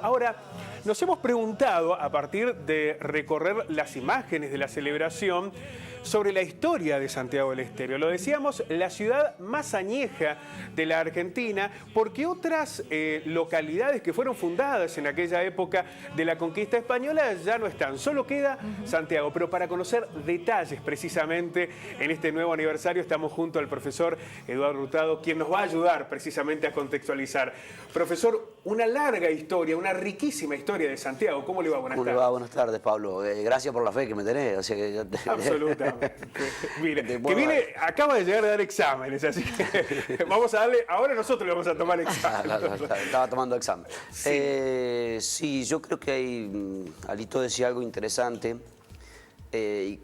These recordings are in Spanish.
Ahora, nos hemos preguntado, a partir de recorrer las imágenes de la celebración, sobre la historia de Santiago del Estero. Lo decíamos, la ciudad más añeja de la Argentina, porque otras localidades que fueron fundadas en aquella época de la conquista española ya no están, solo queda Santiago. Pero para conocer detalles precisamente en este nuevo aniversario estamos junto al profesor Eduardo Hurtado, quien nos va a ayudar precisamente a contextualizar. Profesor, una larga historia, una riquísima historia de Santiago. ¿Cómo le va? Buenas tardes. ¿Cómo le va? Buenas tardes, Pablo. Gracias por la fe que me tenés. O sea que Absolutamente. Mire, acaba de llegar a dar exámenes, así que vamos a darle, ahora nosotros le vamos a tomar examen. Estaba tomando examen. Sí. Sí, yo creo que hay, Alito decía algo interesante, que,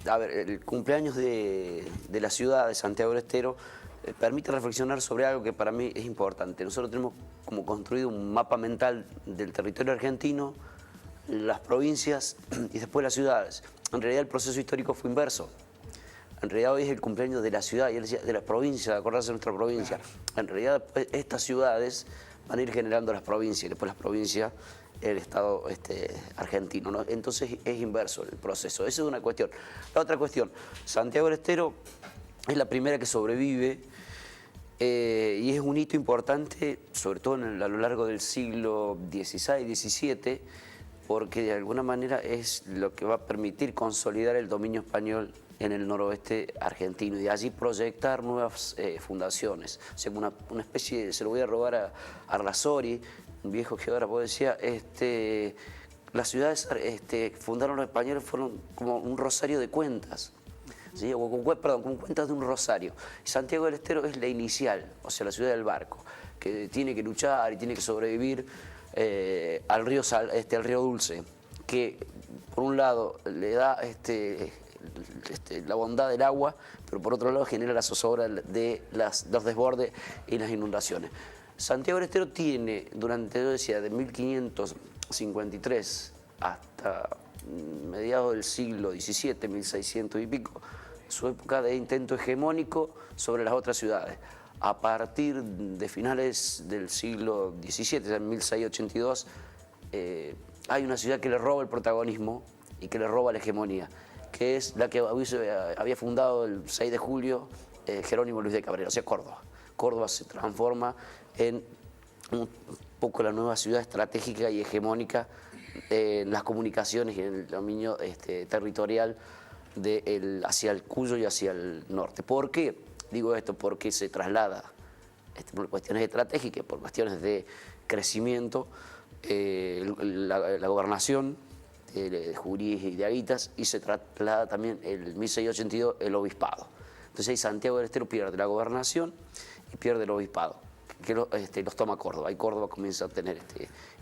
a ver, el cumpleaños de la ciudad de Santiago del Estero permite reflexionar sobre algo que para mí es importante. Nosotros tenemos como construido un mapa mental del territorio argentino, las provincias y después las ciudades. En realidad el proceso histórico fue inverso. En realidad hoy es el cumpleaños de la ciudad, y él decía de la provincia, de acordarse de nuestra provincia. En realidad estas ciudades van a ir generando las provincias, y después las provincias el Estado argentino, ¿no? Entonces es inverso el proceso. Esa es una cuestión. La otra cuestión, Santiago del Estero es la primera que sobrevive y es un hito importante, sobre todo a lo largo del siglo XVI y XVII, porque de alguna manera es lo que va a permitir consolidar el dominio español en el noroeste argentino y de allí proyectar nuevas fundaciones. O sea, una especie, se lo voy a robar a Arlasori, un viejo geógrafo, decía, las ciudades fundaron los españoles fueron como un rosario de cuentas. ¿Sí? Perdón, como cuentas de un rosario. Y Santiago del Estero es la inicial, o sea, la ciudad del barco, que tiene que luchar y tiene que sobrevivir al río Dulce, que por un lado le da la bondad del agua, pero por otro lado genera la zozobra de los desbordes y las inundaciones. Santiago del Estero tiene, durante, yo decía, de 1553 hasta mediados del siglo XVII, 1600 y pico, su época de intento hegemónico sobre las otras ciudades. A partir de finales del siglo XVII, en 1682, hay una ciudad que le roba el protagonismo y que le roba la hegemonía, que es la que había fundado el 6 de julio Jerónimo Luis de Cabrera, o sea, Córdoba. Córdoba se transforma en un poco la nueva ciudad estratégica y hegemónica en las comunicaciones y en el dominio territorial hacia el Cuyo y hacia el norte. ¿Por qué digo esto? Porque se traslada por cuestiones estratégicas, por cuestiones de crecimiento, la gobernación de Jurí y de Aguitas, y se traslada también en 1682 el obispado. Entonces ahí Santiago del Estero pierde la gobernación y pierde el obispado, que los toma Córdoba, y Córdoba comienza a tener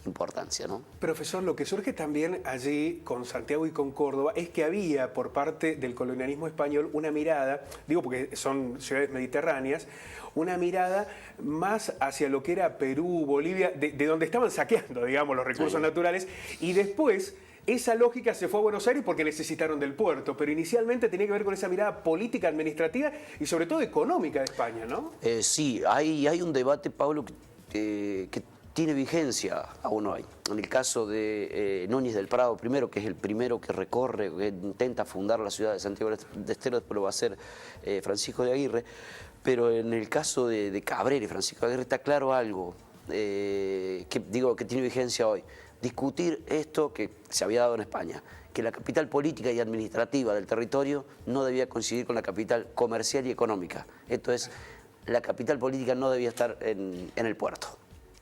importancia, ¿no? Profesor, lo que surge también allí con Santiago y con Córdoba es que había por parte del colonialismo español una mirada, digo porque son ciudades mediterráneas, una mirada más hacia lo que era Perú, Bolivia, de donde estaban saqueando, digamos, los recursos naturales, y después esa lógica se fue a Buenos Aires porque necesitaron del puerto, pero inicialmente tenía que ver con esa mirada política, administrativa y sobre todo económica de España, ¿no? Sí, hay un debate, Pablo, que tiene vigencia aún hoy. En el caso de Núñez del Prado primero, que es el primero que recorre, que intenta fundar la ciudad de Santiago del Estero, después lo va a hacer Francisco de Aguirre, pero en el caso de Cabrera y Francisco de Aguirre está claro algo que tiene vigencia hoy. Discutir esto que se había dado en España, que la capital política y administrativa del territorio no debía coincidir con la capital comercial y económica. Esto es, la capital política no debía estar en el puerto.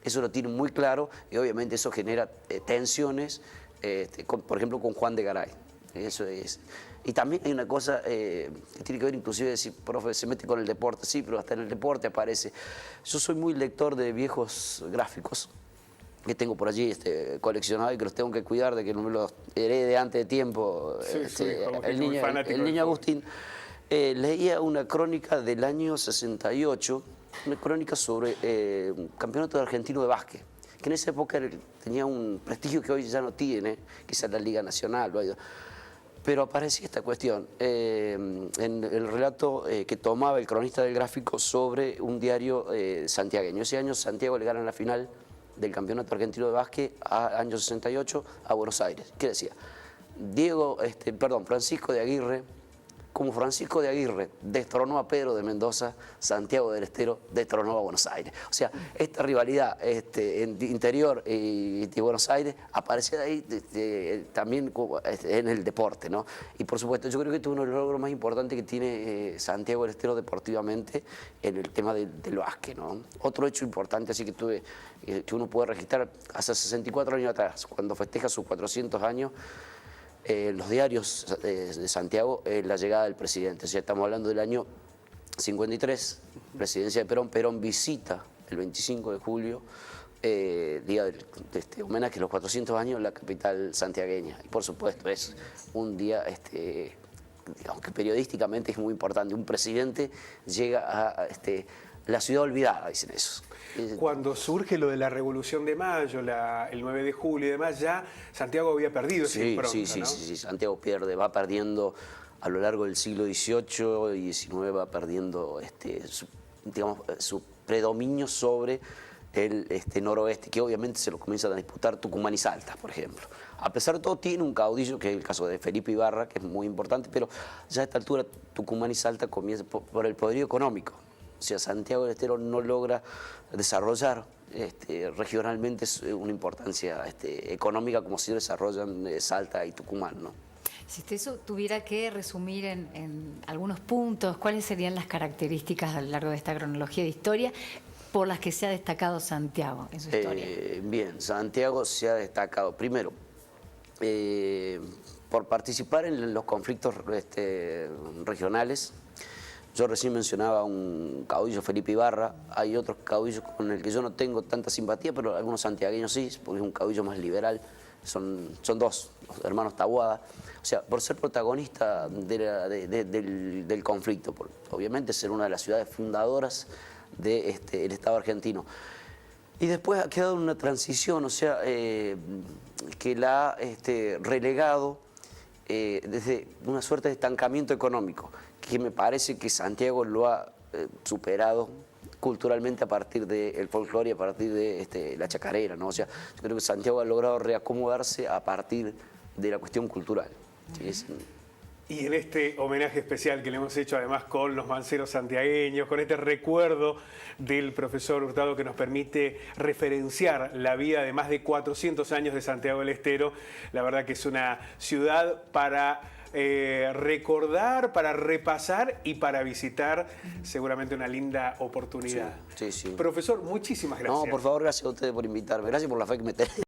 Eso lo tiene muy claro y obviamente eso genera tensiones, por ejemplo, con Juan de Garay. Eso es. Y también hay una cosa que tiene que ver inclusive decir, profe, se mete con el deporte, sí, pero hasta en el deporte aparece. Yo soy muy lector de viejos gráficos que tengo por allí coleccionados y que los tengo que cuidar de que no me los herede antes de tiempo. Sí, el niño Agustín leía una crónica del año 68, una crónica sobre un campeonato argentino de básquet, que en esa época tenía un prestigio que hoy ya no tiene, quizás la Liga Nacional, pero aparecía esta cuestión en el relato que tomaba el cronista del gráfico sobre un diario santiagueño. Ese año Santiago le gana la final del Campeonato Argentino de Básquet año 68 a Buenos Aires. ¿Qué decía? Francisco de Aguirre, como Francisco de Aguirre destronó a Pedro de Mendoza, Santiago del Estero destronó a Buenos Aires. O sea, esta rivalidad interior y Buenos Aires aparece ahí también en el deporte, ¿no? Y por supuesto, yo creo que este es uno de los logros más importantes que tiene Santiago del Estero deportivamente en el tema del básquet, ¿no? Otro hecho importante así que uno puede registrar hace 64 años atrás, cuando festeja sus 400 años, los diarios de Santiago, la llegada del presidente. O sea, estamos hablando del año 53, presidencia de Perón. Perón visita el 25 de julio, día de homenaje a los 400 años, la capital santiagueña. Y por supuesto es un día, digamos que periodísticamente es muy importante. Un presidente llega a la ciudad olvidada, dicen eso. Cuando surge lo de la Revolución de Mayo, el 9 de julio y demás, ya Santiago había perdido esa impronta, ¿no? Sí, Santiago va perdiendo a lo largo del siglo XVIII y XIX, va perdiendo su predominio sobre el noroeste, que obviamente se lo comienzan a disputar Tucumán y Salta, por ejemplo. A pesar de todo, tiene un caudillo, que es el caso de Felipe Ibarra, que es muy importante, pero ya a esta altura Tucumán y Salta comienzan por el poderío económico. O sea, Santiago del Estero no logra desarrollar regionalmente una importancia económica como si desarrollan Salta y Tucumán, ¿no? Si usted tuviera que resumir en algunos puntos, ¿cuáles serían las características a lo largo de esta cronología de historia por las que se ha destacado Santiago en su historia? Bien, Santiago se ha destacado, primero, por participar en los conflictos regionales. Yo recién mencionaba a un caudillo, Felipe Ibarra. Hay otros caudillos con el que yo no tengo tanta simpatía, pero algunos santiagueños sí, porque es un caudillo más liberal. Son dos, los hermanos Taboada. O sea, por ser protagonista del conflicto, por obviamente ser una de las ciudades fundadoras del Estado argentino. Y después ha quedado una transición, o sea, que la ha relegado desde una suerte de estancamiento económico, que me parece que Santiago lo ha superado culturalmente a partir del folclore y a partir de la chacarera, ¿no? O sea, yo creo que Santiago ha logrado reacomodarse a partir de la cuestión cultural. ¿Sí? Y en este homenaje especial que le hemos hecho además con los manceros santiagueños, con este recuerdo del profesor Hurtado que nos permite referenciar la vida de más de 400 años de Santiago del Estero, la verdad que es una ciudad para recordar, para repasar y para visitar, seguramente una linda oportunidad. Sí. Profesor, muchísimas gracias. No, por favor, gracias a ustedes por invitarme. Gracias por la fe que me tenés.